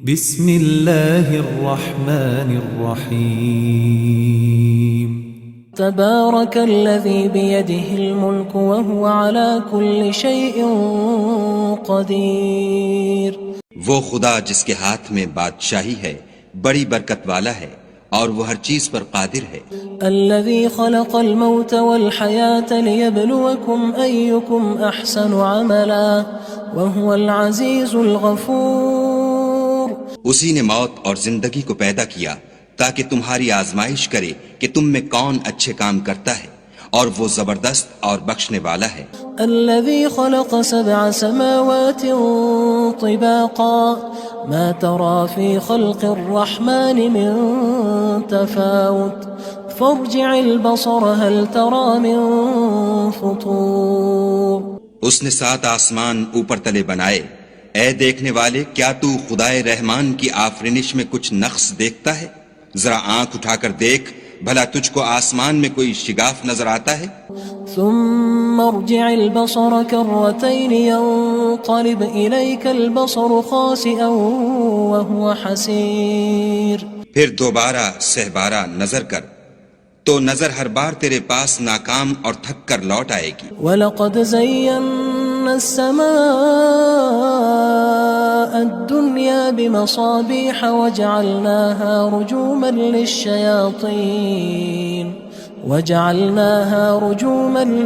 بسم اللہ الرحمن الرحیم تبارك الذي بيده الملك وهو على كل شيء قدير. وہ خدا جس کے ہاتھ میں بادشاہی ہے بڑی برکت والا ہے اور وہ ہر چیز پر قادر ہے. الذي خلق الموت والحياة ليبلوكم أيكم أحسن عملا وهو العزيز الغفور. اسی نے موت اور زندگی کو پیدا کیا تاکہ تمہاری آزمائش کرے کہ تم میں کون اچھے کام کرتا ہے اور وہ زبردست اور بخشنے والا ہے. الذي خلق 7 سماوات طباقا ما ترى في خلق الرحمن من تفاوت فارجع البصر هل ترى من فطور. اس نے 7 آسمان اوپر تلے بنائے. اے دیکھنے والے کیا تو خدائے رحمان کی آفرینش میں کچھ نقص دیکھتا ہے؟ ذرا آنکھ اٹھا کر دیکھ بھلا تجھ کو آسمان میں کوئی شگاف نظر آتا ہے؟ ثم ارجع البصر كرتين ينقلب إليك البصر خاسئا وهو حسير. پھر دوبارہ سہبارہ نظر کر تو نظر ہر بار تیرے پاس ناکام اور تھک کر لوٹ آئے گی. وَلَقَدْ زَيَّنَّا السَّمَاءَ الدُّنْيَا بِمَصَابِيحَ وَجَعَلْنَاهَا رُجُومًا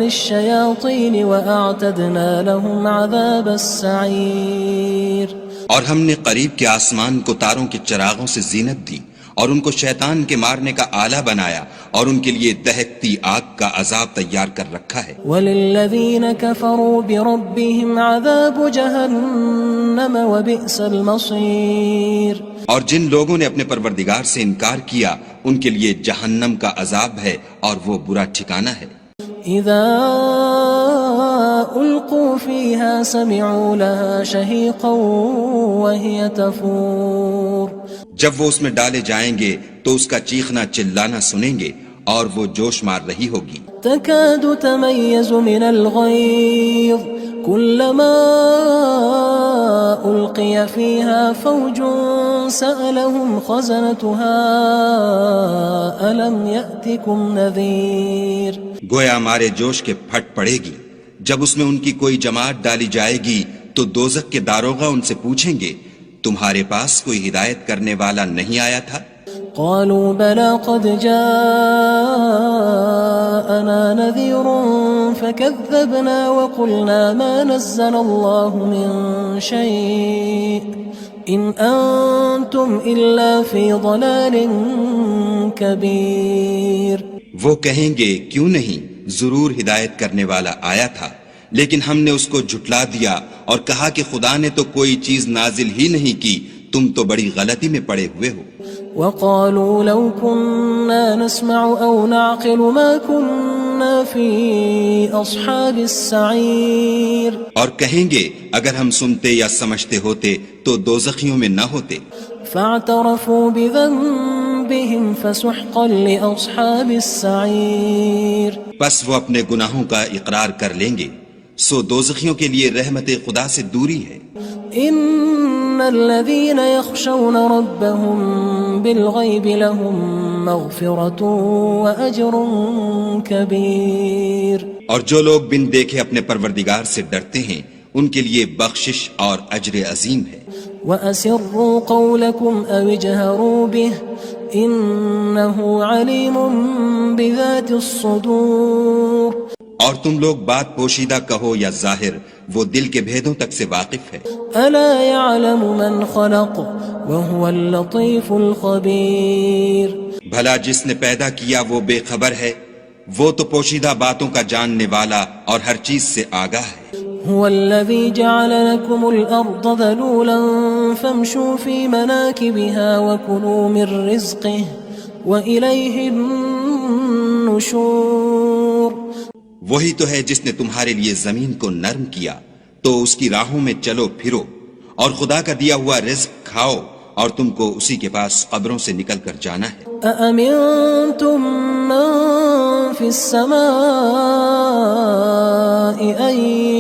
لِلشَّيَاطِينِ وَأَعْتَدْنَا لَهُمْ عَذَابَ السَّعِيرِ. اور ہم نے قریب کے آسمان کو تاروں کے چراغوں سے زینت دی اور ان کو شیطان کے مارنے کا آلہ بنایا اور ان کے لیے دہکتی آگ کا عذاب تیار کر رکھا ہے. وَلِلَّذِينَ كَفَرُوا بِرَبِّهِمْ عَذَابُ جَهَنَّمَ وَبِئْسَ الْمَصِيرُ. اور جن لوگوں نے اپنے پروردگار سے انکار کیا ان کے لیے جہنم کا عذاب ہے اور وہ برا ٹھکانہ ہے. اذا القوا فيها سمعوا لها شهيقا وهي تفور. جب وہ اس میں ڈالے جائیں گے تو اس کا چیخنا چلانا سنیں گے اور وہ جوش مار رہی ہوگی. تكاد تميز من الغيظ كلما ألقي فيها فوج سألهم خزنتها ألم يأتكم نذير. گویا مارے جوش کے پھٹ پڑے گی. جب اس میں ان کی کوئی جماعت ڈالی جائے گی تو دوزخ کے داروغہ ان سے پوچھیں گے تمہارے پاس کوئی ہدایت کرنے والا نہیں آیا تھا؟ قالوا بلى قد جاءنا نذير فكذبنا وقلنا ما نزل الله من شيء إن أنتم إلا في ضلال كبير. وہ کہیں گے کیوں نہیں، ضرور ہدایت کرنے والا آیا تھا لیکن ہم نے اس کو جھٹلا دیا اور کہا کہ خدا نے تو کوئی چیز نازل ہی نہیں کی، تم تو بڑی غلطی میں پڑے ہوئے ہو. وقالوا لو كنا نسمع أو نعقل ما كنا في أصحاب السعير. اور کہیں گے اگر ہم سنتے یا سمجھتے ہوتے تو دوزخیوں میں نہ ہوتے. فاعترفوا بذنبهم فسحقا لأصحاب السعير. پس وہ اپنے گناہوں کا اقرار کر لیں گے سو دوزخیوں کے لیے رحمت خدا سے دوری ہے. ان الذين يخشون ربهم بالغيب لهم مغفرة وأجر كبير. اور جو لوگ بن دیکھے اپنے پروردگار سے ڈرتے ہیں ان کے لیے بخشش اور اجر عظیم ہے. وَأَسِرُّوا قَوْلَكُمْ أَوِ اجْهَرُوا بِهِ إِنَّهُ عَلِيمٌ بِذَاتِ الصُّدُورِ. اور تم لوگ بات پوشیدہ کہو یا ظاہر وہ دل کے بھیدوں تک سے واقف ہے. أَلَا يَعْلَمُ مَنْ خَلَقَ وَهُوَ اللَّطِيفُ الْخَبِيرُ. بھلا جس نے پیدا کیا وہ بے خبر ہے، وہ تو پوشیدہ باتوں کا جاننے والا اور ہر چیز سے آگاہ ہے. هو الذي جعل لكم الأرض ذلولا فامشوا في مناكبها وكلوا من رزقه وإليه النشور. وہی تو ہے جس نے تمہارے لیے زمین کو نرم کیا تو اس کی راہوں میں چلو پھرو اور خدا کا دیا ہوا رزق کھاؤ اور تم کو اسی کے پاس قبروں سے نکل کر جانا ہے. أأمنتم من في السماء أن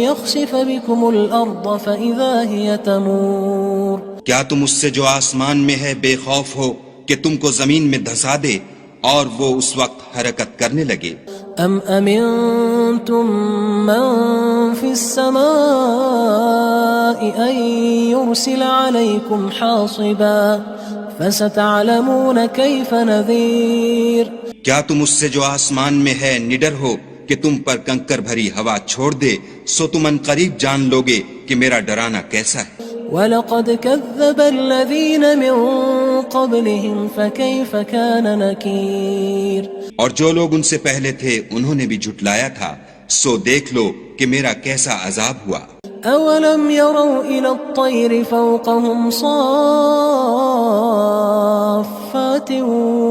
يخسف بكم الأرض فإذا هي تمور. کیا تم اس سے جو آسمان میں ہے بے خوف ہو کہ تم کو زمین میں دھسا دے اور وہ اس وقت حرکت کرنے لگے؟ ام امنتم من في السماء ان يرسل عليكم حاصبا فستعلمون كيف نذير کیا تم اس سے جو آسمان میں ہے نڈر ہو کہ تم پر کنکر بھری ہوا چھوڑ دے، سو تم ان قریب جان لوگے کہ میرا ڈرانا کیسا ہے۔ وَلَقَدْ كَذَّبَ الَّذِينَ مِن قَبْلِهِمْ فَكَيْفَ كَانَ نَكِيرٌ اور جو لوگ ان سے پہلے تھے انہوں نے بھی جھٹلایا تھا، سو دیکھ لو کہ میرا کیسا عذاب ہوا۔ أَوَلَمْ يَرَوْا إِلَى الطَّيْرِ فَوْقَهُمْ صَافَّاتٍ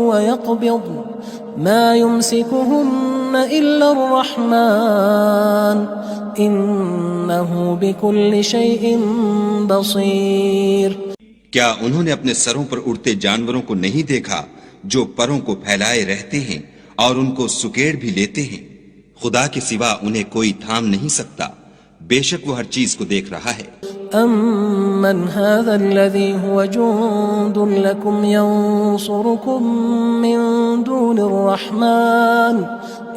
وَيَقْبِضْنَ مَا يُمْسِكُهُنَّ إِلَّا الرَّحْمَنُ إِنَّهُ بِكُلِّ شَيْءٍ بَصِيرٌ کیا انہوں نے اپنے سروں پر اڑتے جانوروں کو نہیں دیکھا جو پروں کو پھیلائے رہتے ہیں اور ان کو سکیڑ بھی لیتے ہیں؟ خدا کے سوا انہیں کوئی تھام نہیں سکتا، بے شک وہ ہر چیز کو دیکھ رہا ہے۔ أَمَّنْ هَذَا الَّذِي هُوَ جُندٌ لَكُمْ يَنصُرُكُم مِّن دُونِ الرَّحْمَنِ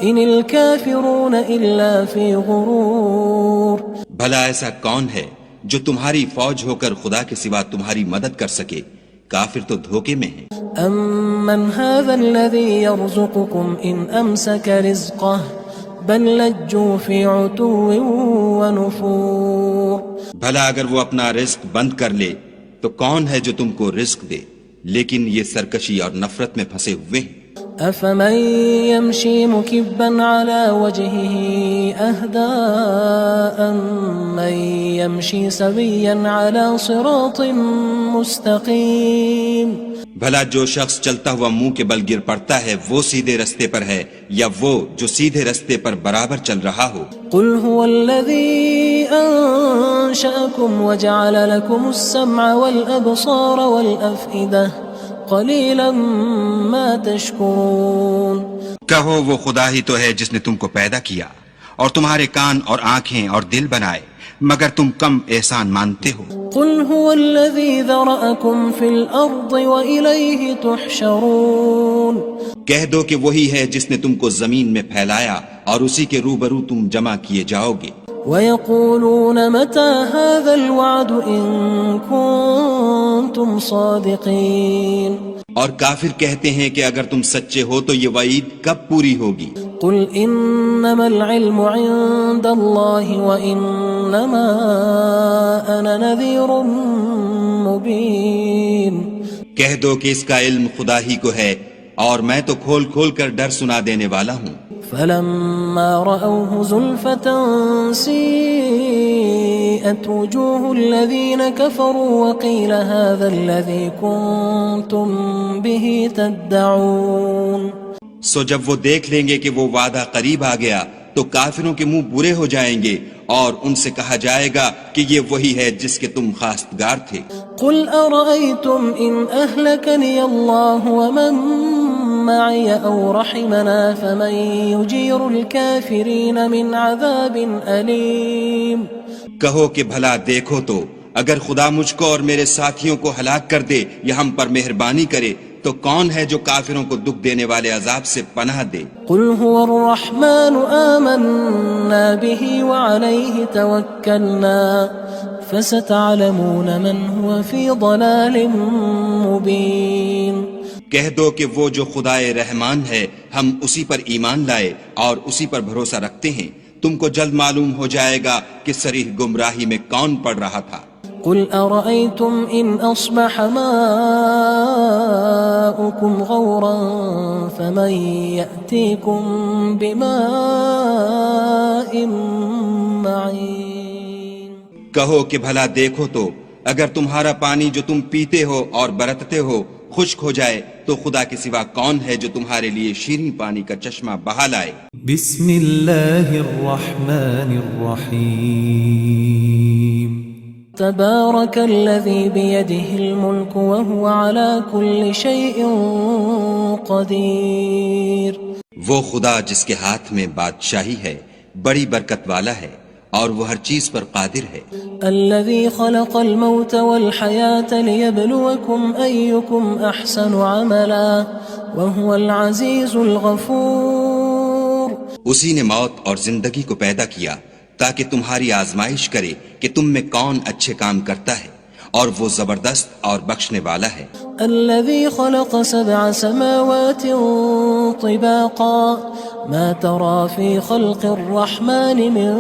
إِنِ الْكَافِرُونَ إِلَّا فِي غُرُورٍ بھلا ایسا کون ہے جو تمہاری فوج ہو کر خدا کے سوا تمہاری مدد کر سکے؟ کافر تو دھوکے میں ہیں۔ أَمَّنْ هَذَا الَّذِي يَرْزُقُكُمْ إِنْ أَمْسَكَ رِزْقَهُ بَلْ لَجُّوا فِي عُتُوٍّ وَنُفُورٍ بھلا اگر وہ اپنا رزق بند کر لے تو کون ہے جو تم کو رزق دے؟ لیکن یہ سرکشی اور نفرت میں پھنسے ہوئے ہیں۔ أَفَمَن يَمْشِي مُكِبًّا عَلَى وَجْهِهِ أَهْدَىٰ أَمَّن يَمْشِي سَوِيًّا عَلَى صِرَاطٍ مُّسْتَقِيمٍ بھلا جو شخص چلتا ہوا منہ کے بل گر پڑتا ہے وہ سیدھے رستے پر ہے یا وہ جو سیدھے رستے پر برابر چل رہا ہو؟ قُلْ هُوَ الَّذِي أَنشَأَكُمْ وَجَعَلَ لَكُمُ السَّمْعَ وَالْأَبْصَارَ وَالْأَفْئِدَةَ قَلِيلًا مَا تَشْكُرُونَ کہو وہ خدا ہی تو ہے جس نے تم کو پیدا کیا اور تمہارے کان اور آنکھیں اور دل بنائے، مگر تم کم احسان مانتے ہو۔ قُلْ هُوَ الَّذِي ذَرَأَكُمْ فِي الْأَرْضِ وَإِلَيْهِ تُحْشَرُونَ کہہ دو کہ وہی ہے جس نے تم کو زمین میں پھیلایا اور اسی کے روبرو تم جمع کیے جاؤ گے۔ وَيَقُولُونَ مَتَى هَذَا الْوَعْدُ إِن كُنتُمْ صَادِقِينَ اور کافر کہتے ہیں کہ اگر تم سچے ہو تو یہ وعید کب پوری ہوگی؟ قُلْ إِنَّمَا الْعِلْمُ عِندَ اللَّهِ وَإِنَّمَا أَنَا نَذِيرٌ مُّبِينٌ کہہ دو کہ اس کا علم خدا ہی کو ہے اور میں تو کھول کھول کر ڈر سنا دینے والا ہوں۔ فَلَمَّا رَأَوْهُ زُلْفَةً سِيئَتْ وُجُوهُ الَّذِينَ كَفَرُوا وَقِيلَ هَذَا الَّذِي كُنتُم بِهِ تَدَّعُونَ سو جب وہ دیکھ لیں گے کہ وہ وعدہ قریب آ گیا تو کافروں کے منہ برے ہو جائیں گے اور ان سے کہا جائے گا کہ یہ وہی ہے جس کے تم خواستگار تھے۔ قُلْ أَرَأَيْتُمْ إِنْ أَهْلَكَنِيَ اللَّهُ وَمَن مَّعِيَ أَوْ رَحِمَنَا فَمَن يُجِيرُ الْكَافِرِينَ مِنْ عَذَابٍ أَلِيمٍ کہو کہ بھلا دیکھو تو اگر خدا مجھ کو اور میرے ساتھیوں کو ہلاک کر دے یا ہم پر مہربانی کرے تو کون ہے جو کافروں کو دکھ دینے والے عذاب سے پناہ دے؟ قُلْ هُوَ الرَّحْمَنُ آمَنَّا بِهِ وَعَلَيْهِ تَوَكَّلْنَا فَسَتَعْلَمُونَ مَنْ هُوَ فِي ضَلَالٍ مُّبِينٍ کہہ دو کہ وہ جو خدائے رحمان ہے ہم اسی پر ایمان لائے اور اسی پر بھروسہ رکھتے ہیں، تم کو جلد معلوم ہو جائے گا کہ صریح گمراہی میں کون پڑ رہا تھا۔ قُلْ أَرَأَيْتُمْ إِنْ أَصْبَحَ مَاؤُكُمْ غَوْرًا فَمَن يَأْتِيكُم بِمَاءٍ مَّعِينٍ کہو کہ بھلا دیکھو تو اگر تمہارا پانی جو تم پیتے ہو اور برتتے ہو خشک ہو جائے تو خدا کے سوا کون ہے جو تمہارے لیے شیریں پانی کا چشمہ بہا لائے؟ بسم اللہ الرحمن الرحیم تبارك الذي بيده الملك وهو على كل شيء قدير وہ خدا جس کے ہاتھ میں بادشاہی ہے بڑی برکت والا ہے اور وہ ہر چیز پر قادر ہے. الذي خلق الموت والحياة ليبلوكم أيكم أحسن عملا وهو العزيز الغفور. اسی نے موت اور زندگی کو پیدا کیا تاکہ تمہاری آزمائش کرے کہ تم میں کون اچھے کام کرتا ہے، اور وہ زبردست اور بخشنے والا ہے. الذي خلق 7 سماوات طباقا ما ترى في خلق الرحمن من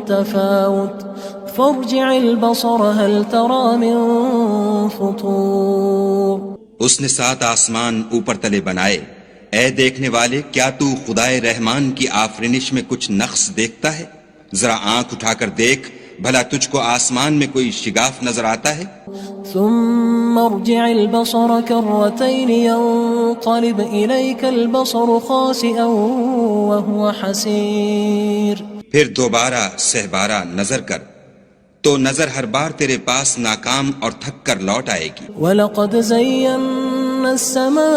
تفاوت فارجع البصر هل ترى من فطور. اس نے 7 آسمان اوپر تلے بنائے. اے دیکھنے والے، کیا تو خدائے رحمان کی آفرینش میں کچھ نقص دیکھتا ہے؟ ذرا آنکھ اٹھا کر دیکھ، بھلا تجھ کو آسمان میں کوئی شگاف نظر آتا ہے؟ ثم ارجع البصر كرتين ينقلب إليك البصر خاسئا وهو حسير. پھر دوبارہ سہبارہ نظر کر تو نظر ہر بار تیرے پاس ناکام اور تھک کر لوٹ آئے گی. وَلَقَدْ زَيَّنَّا السَّمَاءَ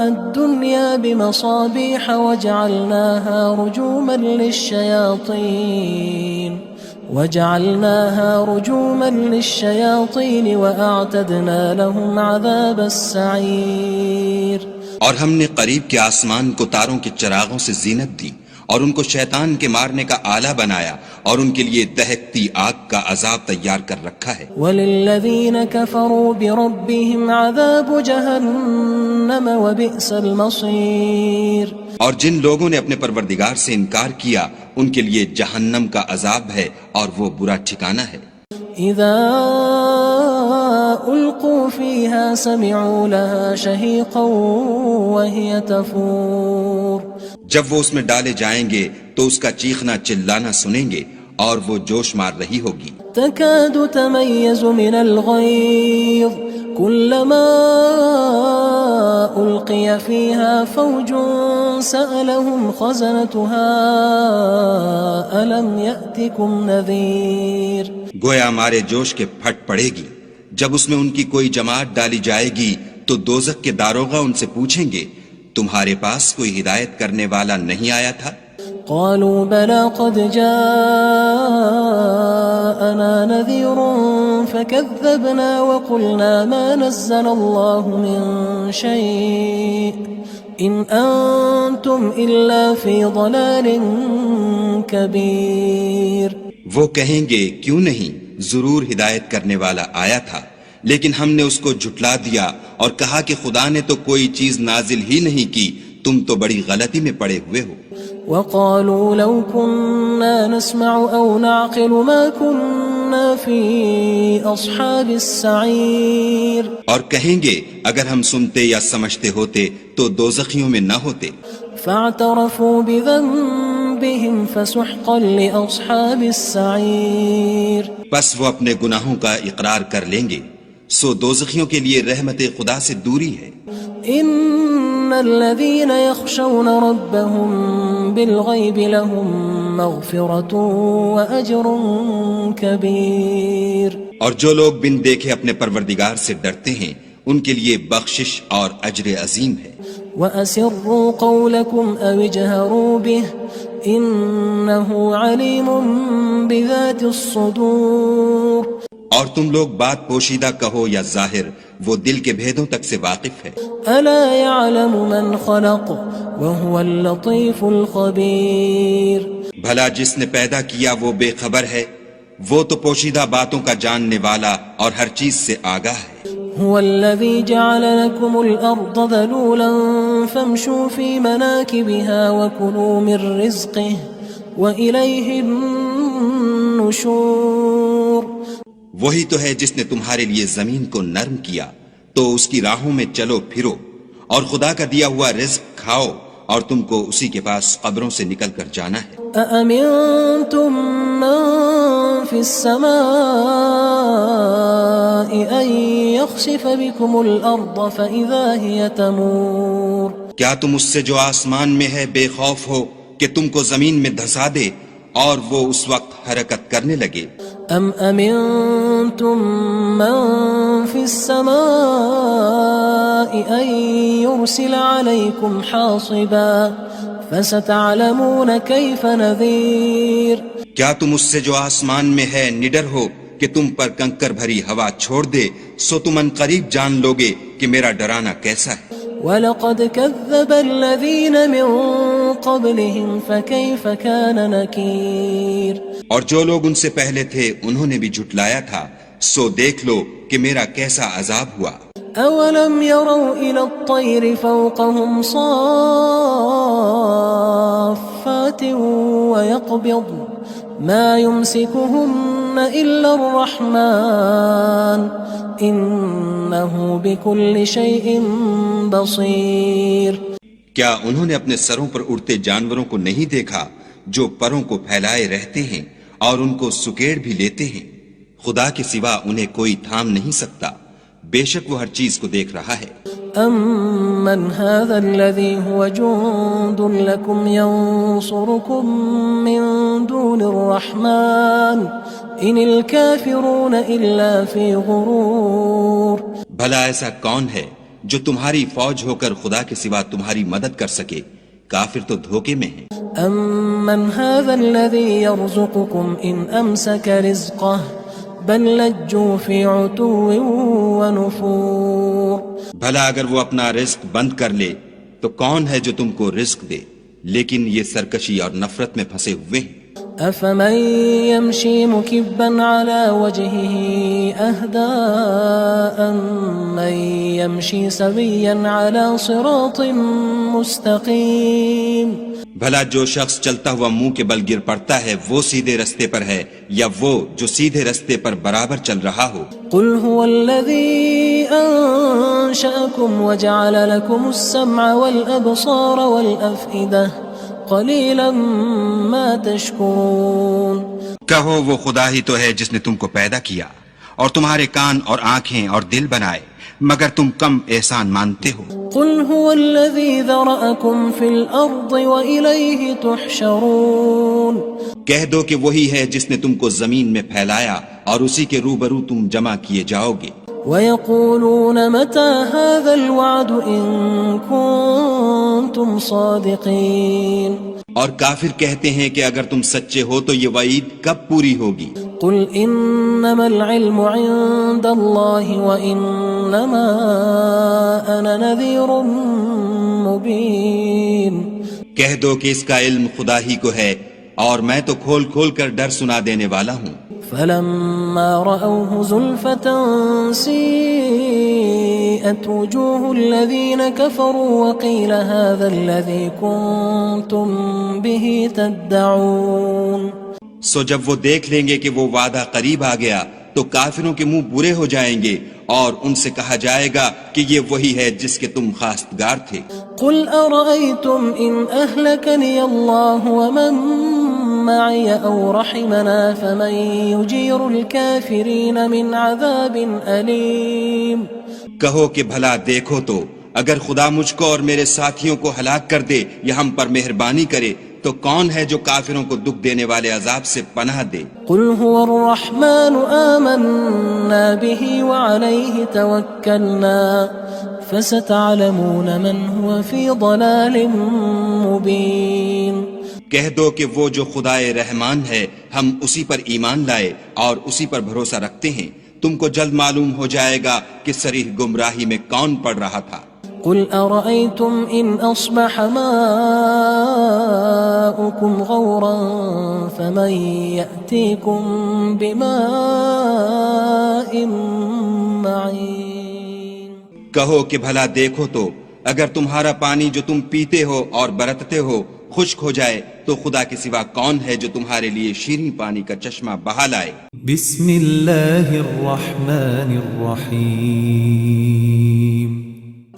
الدُّنْيَا بِمَصَابِيحَ وَجَعَلْنَاهَا رُجُومًا لِلشَّيَاطِينِ وَأَعْتَدْنَا لَهُمْ عَذَابَ السَّعِيرِ. اور ہم نے قریب کے آسمان کو تاروں کے چراغوں سے زینت دی اور ان کو شیطان کے مارنے کا آلہ بنایا اور ان کے لیے دہکتی آگ کا عذاب تیار کر رکھا ہے. وَلِلَّذِينَ كَفَرُوا بِرَبِّهِمْ عَذَابُ جَهَنَّمَ وَبِئْسَ الْمَصِيرُ. اور جن لوگوں نے اپنے پروردگار سے انکار کیا ان کے لیے جہنم کا عذاب ہے اور وہ برا ٹھکانہ ہے. اذا القوا فيها سمعوا لها شهيقا وهي تفور. جب وہ اس میں ڈالے جائیں گے تو اس کا چیخنا چلانا سنیں گے اور وہ جوش مار رہی ہوگی. تكاد تميز من الغيظ كلما ألقي فيها فوج سألهم خزنتها ألم يأتكم نذير. گویا ہمارے جوش کے پھٹ پڑے گی. جب اس میں ان کی کوئی جماعت ڈالی جائے گی تو دوزخ کے داروغہ ان سے پوچھیں گے تمہارے پاس کوئی ہدایت کرنے والا نہیں آیا تھا؟ قالوا بلى قد جاءنا نذير فكذبنا وقلنا ما نزل الله من شيء إن أنتم إلا في ضلال كبير. وہ کہیں گے کیوں نہیں، ضرور ہدایت کرنے والا آیا تھا، لیکن ہم نے اس کو جھٹلا دیا اور کہا کہ خدا نے تو کوئی چیز نازل ہی نہیں کی، تم تو بڑی غلطی میں پڑے ہوئے ہو. وقالوا لو كنا نسمع أو نعقل ما كنا في أصحاب السعير. اور کہیں گے اگر ہم سنتے یا سمجھتے ہوتے تو دوزخیوں میں نہ ہوتے. فاعترفوا بذنبهم فسحقا لأصحاب السعير. بس وہ اپنے گناہوں کا اقرار کر لیں گے، سو دوزخیوں کے لیے رحمت خدا سے دوری ہے. ان الذين يخشون ربهم بالغيب لهم مغفرة واجر كبير. اور جو لوگ بن دیکھے اپنے پروردگار سے ڈرتے ہیں ان کے لیے بخشش اور اجر عظیم ہے. واسروا قولكم او اجهروا به انه عليم بذات الصدور. اور تم لوگ بات پوشیدہ کہو یا ظاہر، وہ دل کے بھیدوں تک سے واقف ہے. الا يعلم من خلق وهو اللطيف الخبير. بھلا جس نے پیدا کیا وہ بے خبر ہے، وہ تو پوشیدہ باتوں کا جاننے والا اور ہر چیز سے آگاہ ہے. هو الذي جعل لكم الأرض ذلولا فامشوا في مناكبها وكلوا من رزقه وإليه النشور. وہی تو ہے جس نے تمہارے لیے زمین کو نرم کیا تو اس کی راہوں میں چلو پھرو اور خدا کا دیا ہوا رزق کھاؤ اور تم کو اسی کے پاس قبروں سے نکل کر جانا ہے. أأمنتم من في السماء أن يخسف بكم الأرض فإذا هي تمور. کیا تم اس سے جو آسمان میں ہے بے خوف ہو کہ تم کو زمین میں دھسا دے اور وہ اس وقت حرکت کرنے لگے؟ ام امنتم من في السماء ان يرسل عليكم حاصبا فستعلمون كيف نذير کیا تم اس سے جو آسمان میں ہے نڈر ہو کہ تم پر کنکر بھری ہوا چھوڑ دے، سو تم ان قریب جان لوگے کہ میرا ڈرانا کیسا ہے۔ وَلَقَدْ كَذَّبَ الَّذِينَ مِن قَبْلِهِمْ فَكَيْفَ كَانَ نَكِيرٌ اور جو لوگ ان سے پہلے تھے انہوں نے بھی جھٹلایا تھا، سو دیکھ لو کہ میرا کیسا عذاب ہوا۔ أَوَلَمْ يَرَوْا إِلَى الطَّيْرِ فَوْقَهُمْ صَافَّاتٍ وَيَقْبِضْنَ مَا يُمْسِكُهُنَّ إِلَّا الرَّحْمَنُ إِنَّهُ بِكُلِّ شَيْءٍ بَصِيرٌ کیا انہوں نے اپنے سروں پر اڑتے جانوروں کو نہیں دیکھا جو پروں کو پھیلائے رہتے ہیں اور ان کو سکیڑ بھی لیتے ہیں؟ خدا کے سوا انہیں کوئی تھام نہیں سکتا، بے شک وہ ہر چیز کو دیکھ رہا ہے۔ أَمَّنْ هَذَا الَّذِي هُوَ جُندٌ لَكُمْ يَنصُرُكُم مِّن دُونِ الرَّحْمَنِ إِنِ الْكَافِرُونَ إِلَّا فِي غُرُورٍ بھلا ایسا کون ہے جو تمہاری فوج ہو کر خدا کے سوا تمہاری مدد کر سکے؟ کافر تو دھوکے میں ہیں۔ أَمَّنْ هَذَا الَّذِي يَرْزُقُكُمْ إِنْ أَمْسَكَ رِزْقَهُ بَل لَجُّوا فِي عُتُوٍّ وَنُفُورٍ بھلا اگر وہ اپنا رزق بند کر لے تو کون ہے جو تم کو رزق دے؟ لیکن یہ سرکشی اور نفرت میں پھنسے ہوئے ہیں۔ أَفَمَن يَمْشِي مُكِبًّا عَلَى وَجْهِهِ أَهْدَىٰ أَمَّن يَمْشِي سَوِيًّا عَلَى صِرَاطٍ مُّسْتَقِيمٍ بھلا جو شخص چلتا ہوا منہ کے بل گر پڑتا ہے وہ سیدھے رستے پر ہے یا وہ جو سیدھے رستے پر برابر چل رہا ہو؟ قُلْ هُوَ الَّذِي أَنشَأَكُمْ وَجَعَلَ لَكُمُ السَّمْعَ وَالْأَبْصَارَ وَالْأَفْئِدَةَ قَلِيلًا مَا تَشْكُرُونَ کہو وہ خدا ہی تو ہے جس نے تم کو پیدا کیا اور تمہارے کان اور آنکھیں اور دل بنائے، مگر تم کم احسان مانتے ہو۔ قُلْ هُوَ الَّذِي ذَرَأَكُمْ فِي الْأَرْضِ وَإِلَيْهِ تُحْشَرُونَ کہہ دو کہ وہی ہے جس نے تم کو زمین میں پھیلایا اور اسی کے روبرو تم جمع کیے جاؤ گے۔ وَيَقُولُونَ مَتَى هَذَا الْوَعْدُ إِن كُنتُمْ صَادِقِينَ اور کافر کہتے ہیں کہ اگر تم سچے ہو تو یہ وعید کب پوری ہوگی؟ قُلْ إِنَّمَا الْعِلْمُ عِندَ اللَّهِ وَإِنَّمَا أَنَا نَذِيرٌ مُّبِينٌ کہہ دو کہ اس کا علم خدا ہی کو ہے اور میں تو کھول کھول کر ڈر سنا دینے والا ہوں۔ فَلَمَّا رَأَوْهُ زُلْفَةً سِيئَتْ وُجُوهُ الَّذِينَ كَفَرُوا وَقِيلَ هَذَا الَّذِي كُنتُم بِهِ تَدَّعُونَ سو جب وہ دیکھ لیں گے کہ وہ وعدہ قریب آ گیا تو کافروں کے منہ برے ہو جائیں گے اور ان سے کہا جائے گا کہ یہ وہی ہے جس کے تم خواستگار تھے۔ قُلْ أَرَأَيْتُمْ إِنْ أَهْلَكَنِيَ اللَّهُ وَمَن مَّعِيَ أَوْ رَحِمَنَا فَمَن يُجِيرُ الْكَافِرِينَ مِنْ عَذَابٍ أَلِيمٍ کہو کہ بھلا دیکھو تو اگر خدا مجھ کو اور میرے ساتھیوں کو ہلاک کر دے یا ہم پر مہربانی کرے تو کون ہے جو کافروں کو دکھ دینے والے عذاب سے پناہ دے؟ قُلْ هُوَ الرَّحْمَنُ آمَنَّا بِهِ وَعَلَيْهِ تَوَكَّلْنَا فَسَتَعْلَمُونَ مَنْ هُوَ فِي ضَلَالٍ مُّبِينٍ کہہ دو کہ وہ جو خدائے رحمان ہے ہم اسی پر ایمان لائے اور اسی پر بھروسہ رکھتے ہیں، تم کو جلد معلوم ہو جائے گا کہ صریح گمراہی میں کون پڑ رہا تھا۔ قُلْ أَرَأَيْتُمْ إِنْ أَصْبَحَ مَاؤُكُمْ غَوْرًا فَمَن يَأْتِيكُم بِمَاءٍ مَّعِينٍ کہو کہ بھلا دیکھو تو اگر تمہارا پانی جو تم پیتے ہو اور برتتے ہو خشک ہو جائے تو خدا کے سوا کون ہے جو تمہارے لیے شیریں پانی کا چشمہ بہا لائے؟ بسم اللہ الرحمن الرحیم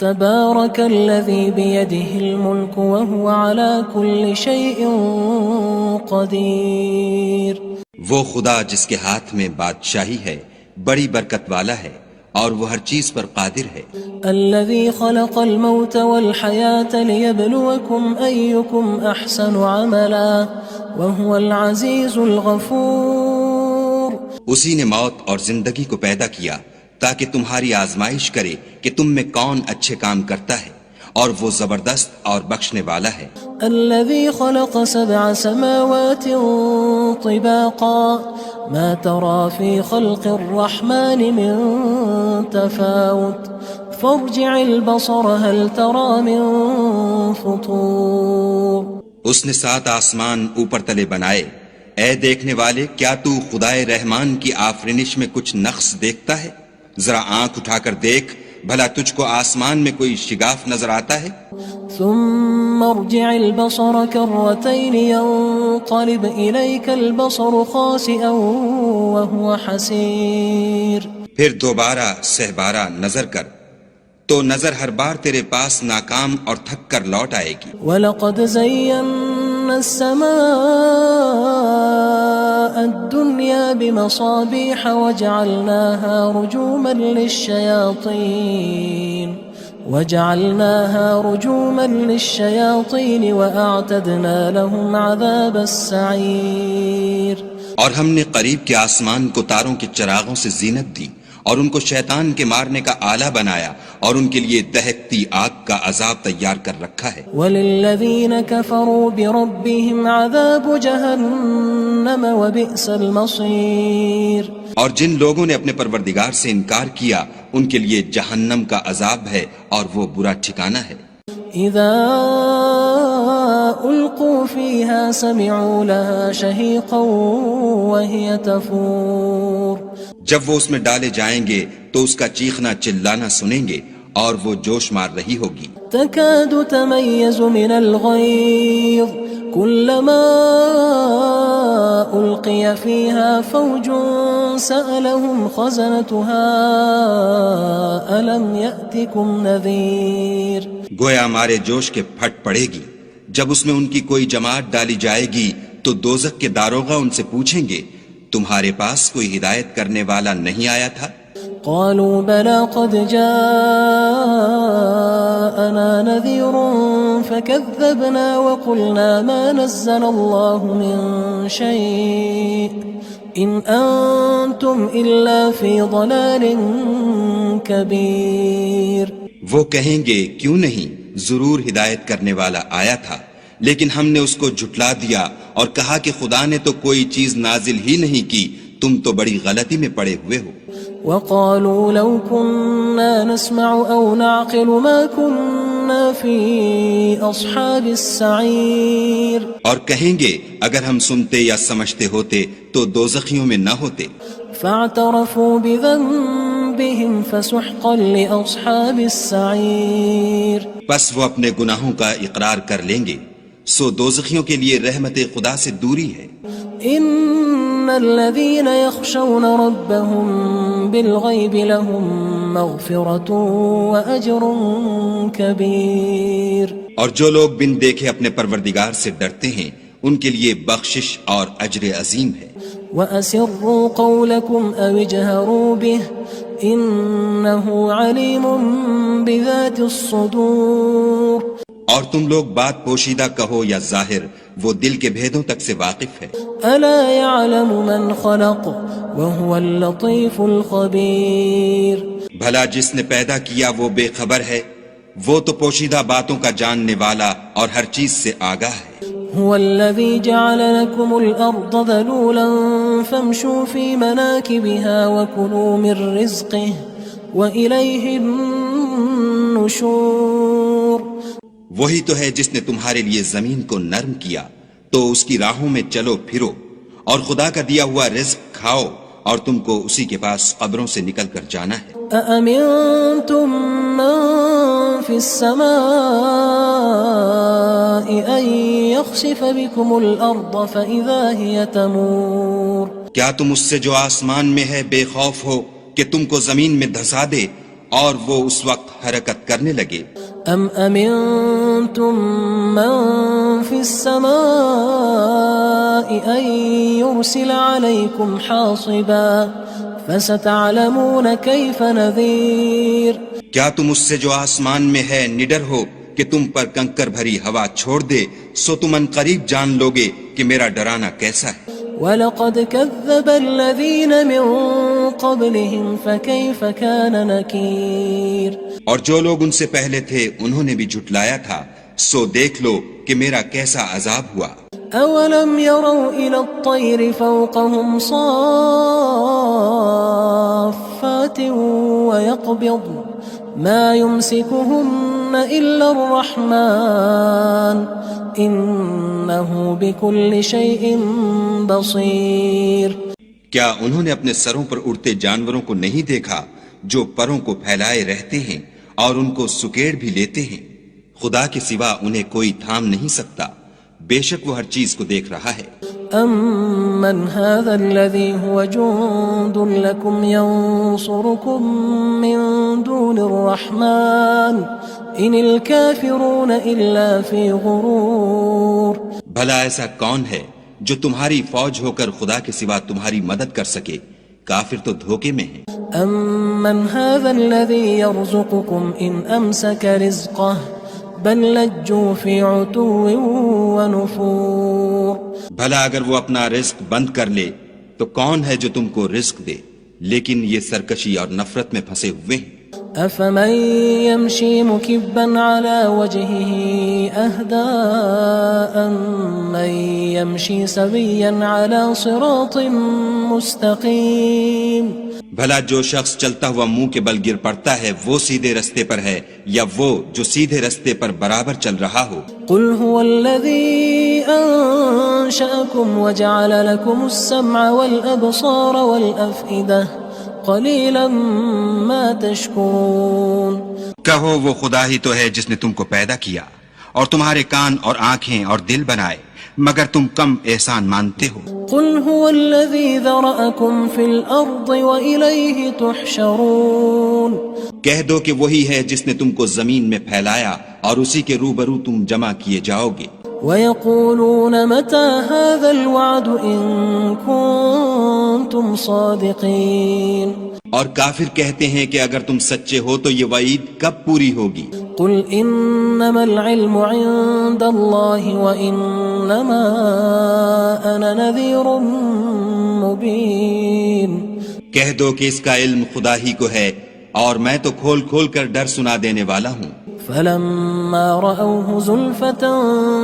تبارك الذي بيده الملك وهو على كل شيء قدير وہ خدا جس کے ہاتھ میں بادشاہی ہے بڑی برکت والا ہے اور وہ ہر چیز پر قادر ہے۔ الذي خلق الموت والحياة ليبلوكم أيكم أحسن عملا وهو العزيز الغفور اسی نے موت اور زندگی کو پیدا کیا تاکہ تمہاری آزمائش کرے کہ تم میں کون اچھے کام کرتا ہے، اور وہ زبردست اور بخشنے والا ہے۔ الذي خلق 7 سماوات طباقا ما ترى في خلق الرحمن من تفاوت فارجع البصر هل ترى من فطور۔ اس نے 7 آسمان اوپر تلے بنائے، اے دیکھنے والے کیا تو خدائے رحمان کی آفرینش میں کچھ نقص دیکھتا ہے؟ ذرا آنکھ اٹھا کر دیکھ، بھلا تجھ کو آسمان میں کوئی شگاف نظر آتا ہے؟ ثم ارجع البصر كرتين ينقلب إليك البصر خاسئا وهو حسير۔ پھر دوبارہ سہبارہ نظر کر تو نظر ہر بار تیرے پاس ناکام اور تھک کر لوٹ آئے گی۔ وَلَقَدْ زَيَّنَّا السَّمَاءَ الدُّنْيَا بِمَصَابِيحَ وَجَعَلْنَاهَا رُجُومًا لِلشَّيَاطِينِ وَأَعْتَدْنَا لَهُمْ عَذَابَ السَّعِيرِ۔ اور ہم نے قریب کے آسمان کو تاروں کے چراغوں سے زینت دی اور ان کو شیطان کے مارنے کا آلہ بنایا اور ان کے لیے دہکتی آگ کا عذاب تیار کر رکھا ہے۔ وَلِلَّذِينَ كَفَرُوا بِرَبِّهِمْ عَذَابُ جَهَنَّمَ وَبِئْسَ الْمَصِيرُ۔ اور جن لوگوں نے اپنے پروردگار سے انکار کیا ان کے لیے جہنم کا عذاب ہے اور وہ برا ٹھکانہ ہے۔ اذا القوا فيها سمعوا لها شهيقا وهي تفور۔ جب وہ اس میں ڈالے جائیں گے تو اس کا چیخنا چلانا سنیں گے اور وہ جوش مار رہی ہوگی۔ تكاد تميز من الغيظ كلما ألقي فيها فوج سألهم خزنتها ألم يأتكم نذير۔ گویا ہمارے جوش کے پھٹ پڑے گی جب اس میں ان کی کوئی جماعت ڈالی جائے گی تو دوزخ کے داروغہ ان سے پوچھیں گے تمہارے پاس کوئی ہدایت کرنے والا نہیں آیا تھا؟ قالوا بلى قد جاءنا نذير فكذبنا وقلنا ما نزل الله من شيء إن أنتم إلا في ضلال كبير۔ وہ کہیں گے کیوں نہیں، ضرور ہدایت کرنے والا آیا تھا، لیکن ہم نے اس کو جھٹلا دیا اور کہا کہ خدا نے تو کوئی چیز نازل ہی نہیں کی، تم تو بڑی غلطی میں پڑے ہوئے ہو۔ وقالوا لو كنا نسمع أو نعقل ما كنا في أصحاب السعير۔ اور کہیں گے اگر ہم سنتے یا سمجھتے ہوتے تو دوزخیوں میں نہ ہوتے۔ فاعترفوا بذنبهم فسحقا لأصحاب السعير۔ پس وہ اپنے گناہوں کا اقرار کر لیں گے، سو دوزخیوں کے لیے رحمت خدا سے دوری ہے۔ ان الذين يخشون ربهم بالغيب لهم مغفرة واجر كبير۔ اور جو لوگ بن دیکھے اپنے پروردگار سے ڈرتے ہیں ان کے لیے بخشش اور اجر عظیم ہے۔ وَأَسِرُّوا قَوْلَكُمْ أَوِ اجْهَرُوا بِهِ إِنَّهُ عَلِيمٌ بِذَاتِ الصُّدُورِ۔ اور تم لوگ بات پوشیدہ کہو یا ظاہر، وہ دل کے بھیدوں تک سے واقف ہے۔ أَلَا يَعْلَمُ مَنْ خَلَقَ وَهُوَ اللَّطِيفُ الْخَبِيرُ۔ بھلا جس نے پیدا کیا وہ بے خبر ہے، وہ تو پوشیدہ باتوں کا جاننے والا اور ہر چیز سے آگاہ ہے۔ هو الذي جعل لكم الأرض ذلولا فامشوا في مناكبها وكلوا من رزقه وإليه النشور۔ وہی تو ہے جس نے تمہارے لیے زمین کو نرم کیا تو اس کی راہوں میں چلو پھرو اور خدا کا دیا ہوا رزق کھاؤ اور تم کو اسی کے پاس قبروں سے نکل کر جانا ہے۔ أأمنتم من في السماء أن يخسف بكم الأرض فإذا هي تمور۔ کیا تم اس سے جو آسمان میں ہے بے خوف ہو کہ تم کو زمین میں دھسا دے اور وہ اس وقت حرکت کرنے لگے؟ ام امنتم من في السماء ان يرسل عليكم حاصبا فستعلمون كيف نذير۔ کیا تم اس سے جو آسمان میں ہے نڈر ہو کہ تم پر کنکر بھری ہوا چھوڑ دے، سو تم ان قریب جان لوگے کہ میرا ڈرانا کیسا ہے۔ وَلَقَدْ كَذَّبَ الَّذِينَ مِن قبلهم فكيف كان نكير اور جو لوگ ان سے پہلے تھے انہوں نے بھی جھٹلایا تھا، سو دیکھ لو کہ میرا کیسا عذاب ہوا۔ أولم يروا إلى الطير فوقهم صافات ويقبض ما يمسكهن إلا الرحمن إنه بكل شيء بصير۔ کیا انہوں نے اپنے سروں پر اڑتے جانوروں کو نہیں دیکھا جو پروں کو پھیلائے رہتے ہیں اور ان کو سکیڑ بھی لیتے ہیں؟ خدا کے سوا انہیں کوئی تھام نہیں سکتا، بے شک وہ ہر چیز کو دیکھ رہا ہے۔ أَمَّنْ هَذَا الَّذِي هُوَ جُندٌ لَكُمْ يَنصُرُكُم مِّن دُونِ الرَّحْمَٰنِ إِنِ الْكَافِرُونَ إِلَّا فِي غُرُورٍ۔ بھلا ایسا کون ہے جو تمہاری فوج ہو کر خدا کے سوا تمہاری مدد کر سکے؟ کافر تو دھوکے میں ہیں۔ أَمَّنْ هَذَا الَّذِي يَرْزُقُكُمْ إِنْ أَمْسَكَ رِزْقَهُ بل لجوا في عتو ونفور۔ بھلا اگر وہ اپنا رزق بند کر لے تو کون ہے جو تم کو رزق دے، لیکن یہ سرکشی اور نفرت میں پھنسے ہوئے ہیں۔ أفمن يمشي مكبا على وجهه أهدى أمن يمشي سويا على صراط مستقيم۔ بھلا جو شخص چلتا ہوا منہ کے بل گر پڑتا ہے وہ سیدھے رستے پر ہے یا وہ جو سیدھے رستے پر برابر چل رہا ہو؟ قل هو الذي أنشأكم وجعل لكم السمع والأبصار والأفئدة قلیلا ما تشکرون۔ کہو وہ خدا ہی تو ہے جس نے تم کو پیدا کیا اور تمہارے کان اور آنکھیں اور دل بنائے، مگر تم کم احسان مانتے ہو۔ قل هو الذی ذرأکم فی الارض وإلیہ تحشرون۔ کہہ دو کہ وہی ہے جس نے تم کو زمین میں پھیلایا اور اسی کے روبرو تم جمع کیے جاؤ گے۔ وَيَقُولُونَ مَتَى هَذَا الْوَعْدُ إِن كُنتُمْ صَادِقِينَ۔ اور کافر کہتے ہیں کہ اگر تم سچے ہو تو یہ وعید کب پوری ہوگی؟ قُلْ إِنَّمَا الْعِلْمُ عِندَ اللَّهِ وَإِنَّمَا أَنَا نَذِيرٌ مُبِينٌ۔ کہہ دو کہ اس کا علم خدا ہی کو ہے اور میں تو کھول کھول کر ڈر سنا دینے والا ہوں۔ فلما رأوه زلفة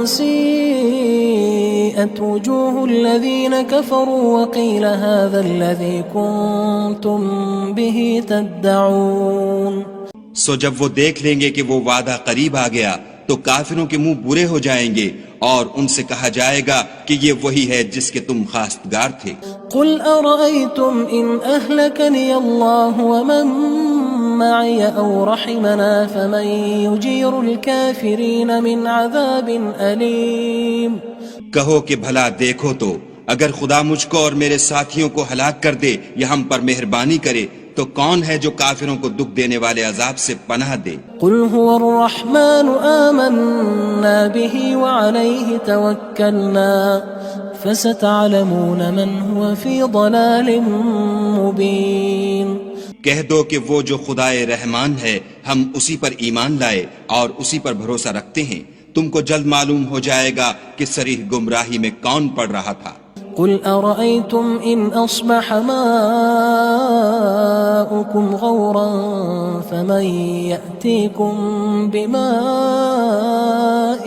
سيئت وجوه الذين كفروا وقيل هذا الذي كنتم به تدعون۔ سو جب وہ دیکھ لیں گے کہ وہ وعدہ قریب آ گیا تو کافروں کے منہ برے ہو جائیں گے اور ان سے کہا جائے گا کہ یہ وہی ہے جس کے تم خواستگار تھے۔ قل أرأيتم إن أهلكني الله ومن معي أو رحمنا فمن يجير الكافرين من عذاب أليم۔ کہو کہ بھلا دیکھو تو اگر خدا مجھ کو اور میرے ساتھیوں کو ہلاک کر دے یا ہم پر مہربانی کرے تو کون ہے جو کافروں کو دکھ دینے والے عذاب سے پناہ دے؟ قل هو الرحمن آمنا به وعليه توكلنا فستعلمون من هو في ضلال مبين۔ کہہ دو کہ وہ جو خدائے رحمان ہے ہم اسی پر ایمان لائے اور اسی پر بھروسہ رکھتے ہیں، تم کو جلد معلوم ہو جائے گا کہ صریح گمراہی میں کون پڑ رہا تھا۔ قل أرأيتم إن أصبح ماؤكم غورا فمن يأتيكم بماء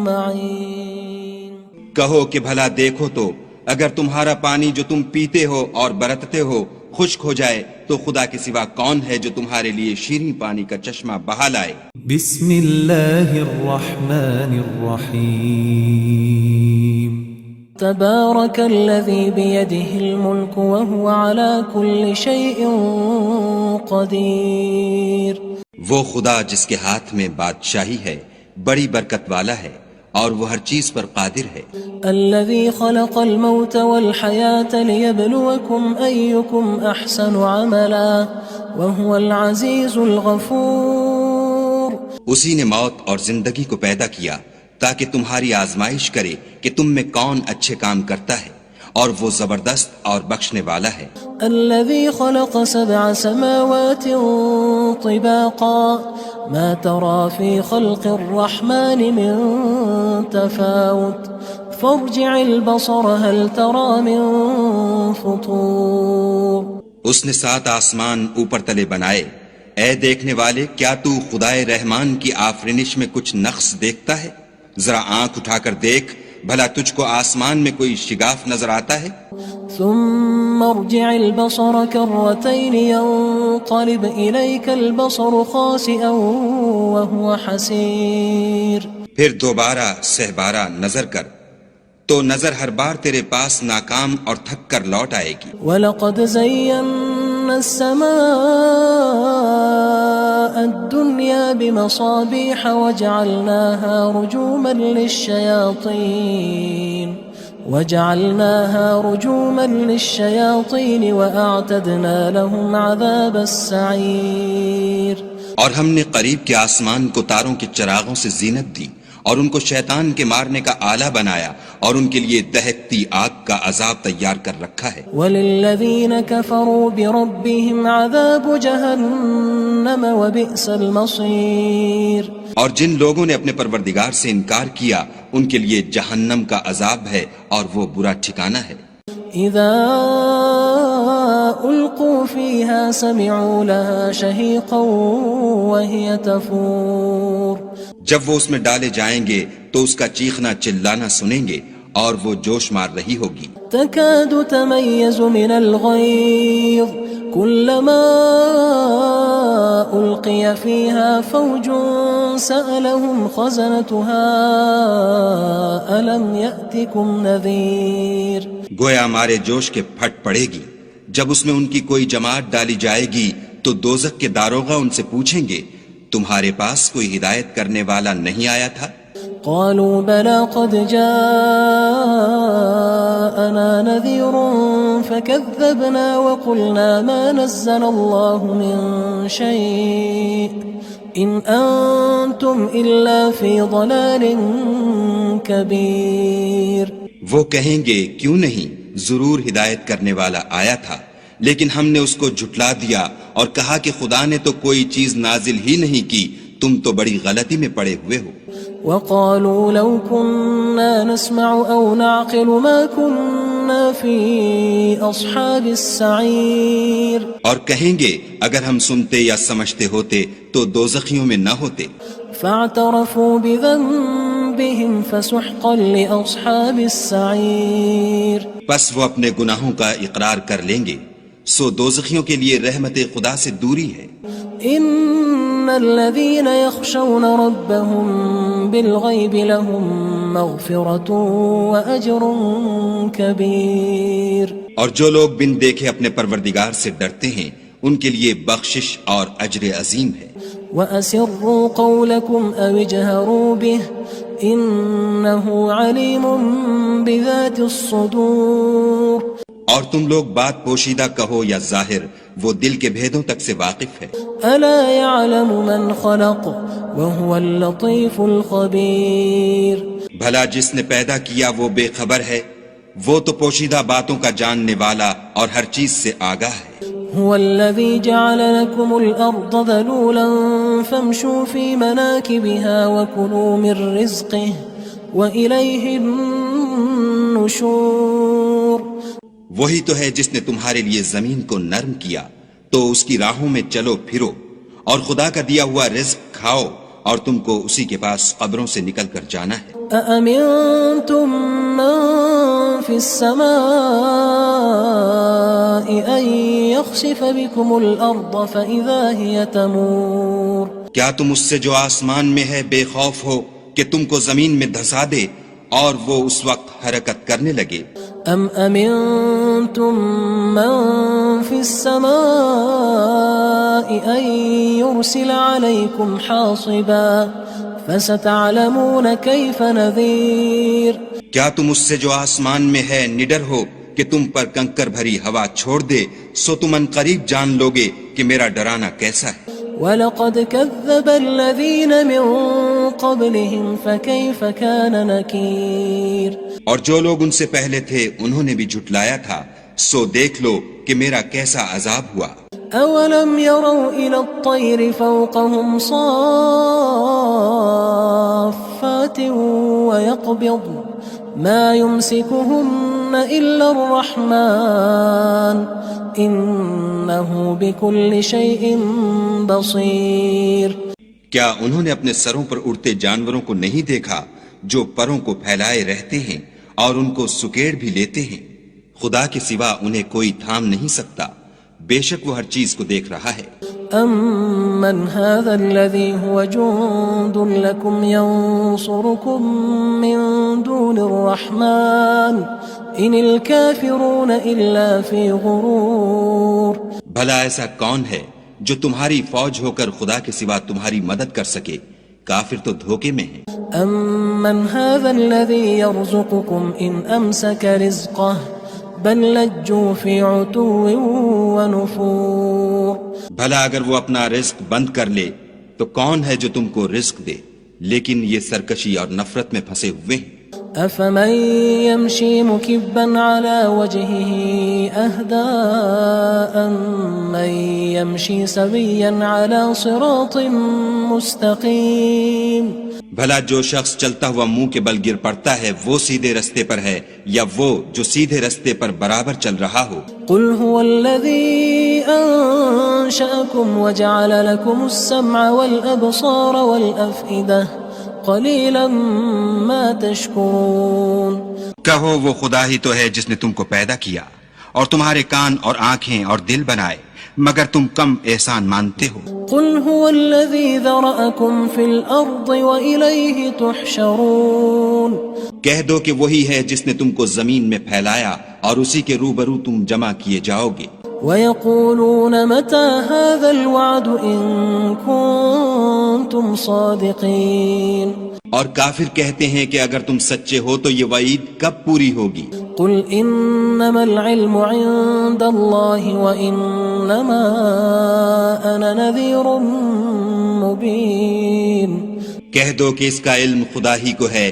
معين۔ کہو کہ بھلا دیکھو تو اگر تمہارا پانی جو تم پیتے ہو اور برتتے ہو خشک ہو جائے تو خدا کے سوا کون ہے جو تمہارے لیے شیریں پانی کا چشمہ بہا لائے؟ بسم اللہ الرحمن الرحیم۔ تبارك الذي بيده الملك وهو على كل شيء قدير۔ وہ خدا جس کے ہاتھ میں بادشاہی ہے بڑی برکت والا ہے اور وہ ہر چیز پر قادر ہے۔ الذي خلق الموت والحياة ليبلوكم أيكم أحسن عملا وهو العزيز الغفور۔ اسی نے موت اور زندگی کو پیدا کیا تاکہ تمہاری آزمائش کرے کہ تم میں کون اچھے کام کرتا ہے اور وہ زبردست اور بخشنے والا ہے۔ الذي خلق 7 سماوات طباقا ما ترى في خلق الرحمن من تفاوت فارجع البصر هل ترى من فطور۔ اس نے 7 آسمان اوپر تلے بنائے، اے دیکھنے والے کیا تو خدائے رحمان کی آفرینش میں کچھ نقص دیکھتا ہے؟ ذرا آنکھ اٹھا کر دیکھ، بھلا تجھ کو آسمان میں کوئی شگاف نظر آتا ہے؟ ثم ارجع البصر كرتين ينقلب إليك البصر خاسئا وهو حسير. پھر دوبارہ سہبارہ نظر کر تو نظر ہر بار تیرے پاس ناکام اور تھک کر لوٹ آئے گی. وَلَقَدْ زَيَّنَّا السَّمَاءَ الدُّنْيَا بِمَصَابِيحَ وَجَعَلْنَاهَا رُجُومًا لِلشَّيَاطِينِ وَأَعْتَدْنَا لَهُمْ عَذَابَ السَّعِيرِ. اور ہم نے قریب کے آسمان کو تاروں کے چراغوں سے زینت دی اور ان کو شیطان کے مارنے کا آلہ بنایا اور ان کے لیے دہکتی آگ کا عذاب تیار کر رکھا ہے. وَلِلَّذِينَ كَفَرُوا بِرَبِّهِمْ عَذَابُ جَهَنَّمَ وَبِئْسَ الْمَصِيرُ. اور جن لوگوں نے اپنے پروردگار سے انکار کیا ان کے لیے جہنم کا عذاب ہے اور وہ برا ٹھکانہ ہے. اذا القوا فيها سمعوا لها شهيقا وهي تفور. جب وہ اس میں ڈالے جائیں گے تو اس کا چیخنا چلانا سنیں گے اور وہ جوش مار رہی ہوگی. تكاد تميز من الغيظ كلما ألقي فيها فوج سألهم خزنتها ألم يأتكم نذير. گویا ہمارے جوش کے پھٹ پڑے گی جب اس میں ان کی کوئی جماعت ڈالی جائے گی تو دوزخ کے داروغہ ان سے پوچھیں گے تمہارے پاس کوئی ہدایت کرنے والا نہیں آیا تھا؟ قالوا بلى قد جاءنا نذير فكذبنا وقلنا ما نزل الله من شيء إن أنتم إلا في ضلال كبير. وہ کہیں گے کیوں نہیں، ضرور ہدایت کرنے والا آیا تھا، لیکن ہم نے اس کو جھٹلا دیا اور کہا کہ خدا نے تو کوئی چیز نازل ہی نہیں کی، تم تو بڑی غلطی میں پڑے ہوئے ہو. وقالوا لو كنا نسمع أو نعقل ما كنا في أصحاب السعير. اور کہیں گے اگر ہم سنتے یا سمجھتے ہوتے تو دوزخیوں میں نہ ہوتے. فاعترفوا بذنبهم فسحقا لأصحاب السعير. پس وہ اپنے گناہوں کا اقرار کر لیں گے، سو دوزخیوں کے لیے رحمت خدا سے دوری ہے. ان الذين يخشون ربهم بالغيب لهم مغفرة واجر كبير. اور جو لوگ بن دیکھے اپنے پروردگار سے ڈرتے ہیں ان کے لیے بخشش اور اجر عظیم ہے. واسروا قولكم او اجهروا به انه عليم بذات الصدور. اور تم لوگ بات پوشیدہ کہو یا ظاہر، وہ دل کے بھیدوں تک سے واقف ہے. الا يعلم من خلق وهو اللطيف الخبير. بھلا جس نے پیدا کیا وہ بے خبر ہے، وہ تو پوشیدہ باتوں کا جاننے والا اور ہر چیز سے آگاہ ہے. هو الذي جعل لكم الأرض ذلولا فامشوا في مناكبها وكلوا من رزقه وإليه النشور. وہی تو ہے جس نے تمہارے لیے زمین کو نرم کیا تو اس کی راہوں میں چلو پھرو اور خدا کا دیا ہوا رزق کھاؤ اور تم کو اسی کے پاس قبروں سے نکل کر جانا ہے. أأمنتم من في السماء أن يخسف بكم الأرض فإذا هي تمور. کیا تم اس سے جو آسمان میں ہے بے خوف ہو کہ تم کو زمین میں دھسا دے اور وہ اس وقت حرکت کرنے لگے؟ ام امنتم من في السماء ان يرسل عليكم حاصبا فستعلمون كيف نذير. کیا تم اس سے جو آسمان میں ہے نڈر ہو کہ تم پر کنکر بھری ہوا چھوڑ دے، سو تم ان قریب جان لوگے کہ میرا ڈرانا کیسا ہے. وَلَقَدْ كَذَّبَ الَّذِينَ مِن قَبْلِهِمْ فَكَيْفَ كَانَ نَكِيرٌ. اور جو لوگ ان سے پہلے تھے انہوں نے بھی جھٹلایا تھا، سو دیکھ لو کہ میرا کیسا عذاب ہوا. أَوَلَمْ يَرَوْا إِلَى الطَّيْرِ فَوْقَهُمْ صَافَّاتٍ وَيَقْبِضْنَ مَا يُمْسِكُهُنَّ إِلَّا الرَّحْمَنُ إنه بكل شيء بصير. کیا انہوں نے اپنے سروں پر اڑتے جانوروں کو نہیں دیکھا جو پروں کو پھیلائے رہتے ہیں اور ان کو سکیڑ بھی لیتے ہیں؟ خدا کے سوا انہیں کوئی تھام نہیں سکتا، بے شک وہ ہر چیز کو دیکھ رہا ہے. أَمَّنْ هَذَا الَّذِي هُوَ جُندٌ لَكُمْ يَنصُرُكُم مِّن دُونِ الرَّحْمَنِ إِنِ الْكَافِرُونَ إِلَّا فِي غُرُورٍ. بھلا ایسا کون ہے جو تمہاری فوج ہو کر خدا کے سوا تمہاری مدد کر سکے؟ کافر تو دھوکے میں ہیں. أَمَّنْ هَذَا الَّذِي يَرْزُقُكُمْ إِنْ أَمْسَكَ رِزْقَهُ بل لجوا فی عتو ونفور. بھلا اگر وہ اپنا رزق بند کر لے تو کون ہے جو تم کو رزق دے؟ لیکن یہ سرکشی اور نفرت میں پھنسے ہوئے ہیں. افمن يمشي مكبا على وجهه اهدى من يمشي سويا على صراط مستقيم. بھلا جو شخص چلتا ہوا منہ کے بل گر پڑتا ہے وہ سیدھے رستے پر ہے یا وہ جو سیدھے رستے پر برابر چل رہا ہو؟ قل هو الذي انشأكم وجعل لكم السمع والابصار والافئدة قلیلا ما تشکرون. کہو وہ خدا ہی تو ہے جس نے تم کو پیدا کیا اور تمہارے کان اور آنکھیں اور دل بنائے، مگر تم کم احسان مانتے ہو. قل هو الذی ذرأکم فی الارض وإلیہ تحشرون. کہہ دو کہ وہی ہے جس نے تم کو زمین میں پھیلایا اور اسی کے روبرو تم جمع کیے جاؤ گے. وَيَقُولُونَ مَتَى هَذَا الْوَعْدُ إِن كُنتُمْ صَادِقِينَ. اور کافر کہتے ہیں کہ اگر تم سچے ہو تو یہ وعید کب پوری ہوگی؟ قُلْ إِنَّمَا الْعِلْمُ عِندَ اللَّهِ وَإِنَّمَا أَنَا نَذِيرٌ مُبِينٌ. کہہ دو کہ اس کا علم خدا ہی کو ہے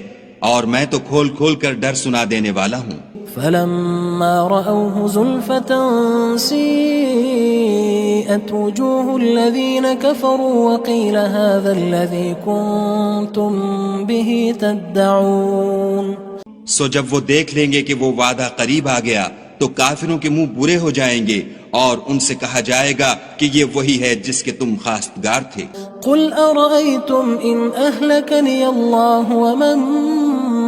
اور میں تو کھول کھول کر ڈر سنا دینے والا ہوں. فلما رأوه زلفة سيئت وجوه الذين كفروا وقيل هذا الذي كنتم به تدعون. سو جب وہ دیکھ لیں گے کہ وہ وعدہ قریب آ گیا تو کافروں کے منہ برے ہو جائیں گے اور ان سے کہا جائے گا کہ یہ وہی ہے جس کے تم خواستگار تھے. قل أرأيتم إن أهلكني الله ومن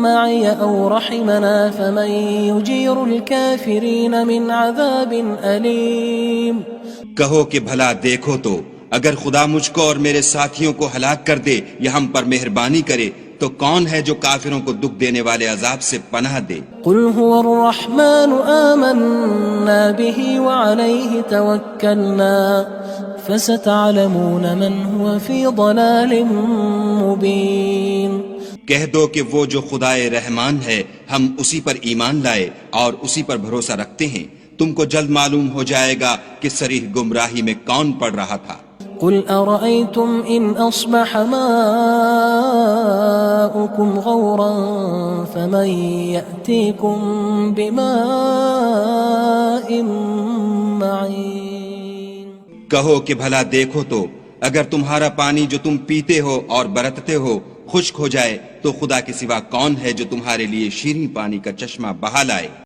معي أو رحمنا فمن يجير الكافرين من عذاب أليم. کہو کہ بھلا دیکھو تو اگر خدا مجھ کو اور میرے ساتھیوں کو ہلاک کر دے یا ہم پر مہربانی کرے تو کون ہے جو کافروں کو دکھ دینے والے عذاب سے پناہ دے؟ قل هو الرحمن آمنا به وعليه توكلنا فستعلمون من هو في ضلال مبين. کہہ دو کہ وہ جو خدائے رحمان ہے ہم اسی پر ایمان لائے اور اسی پر بھروسہ رکھتے ہیں، تم کو جلد معلوم ہو جائے گا کہ صریح گمراہی میں کون پڑ رہا تھا. قل أرأيتم إن أصبح ماؤكم غورا فمن يأتيكم بماء معين. کہو کہ بھلا دیکھو تو اگر تمہارا پانی جو تم پیتے ہو اور برتتے ہو خشک ہو جائے تو خدا کے سوا کون ہے جو تمہارے لیے شیریں پانی کا چشمہ بہا لائے.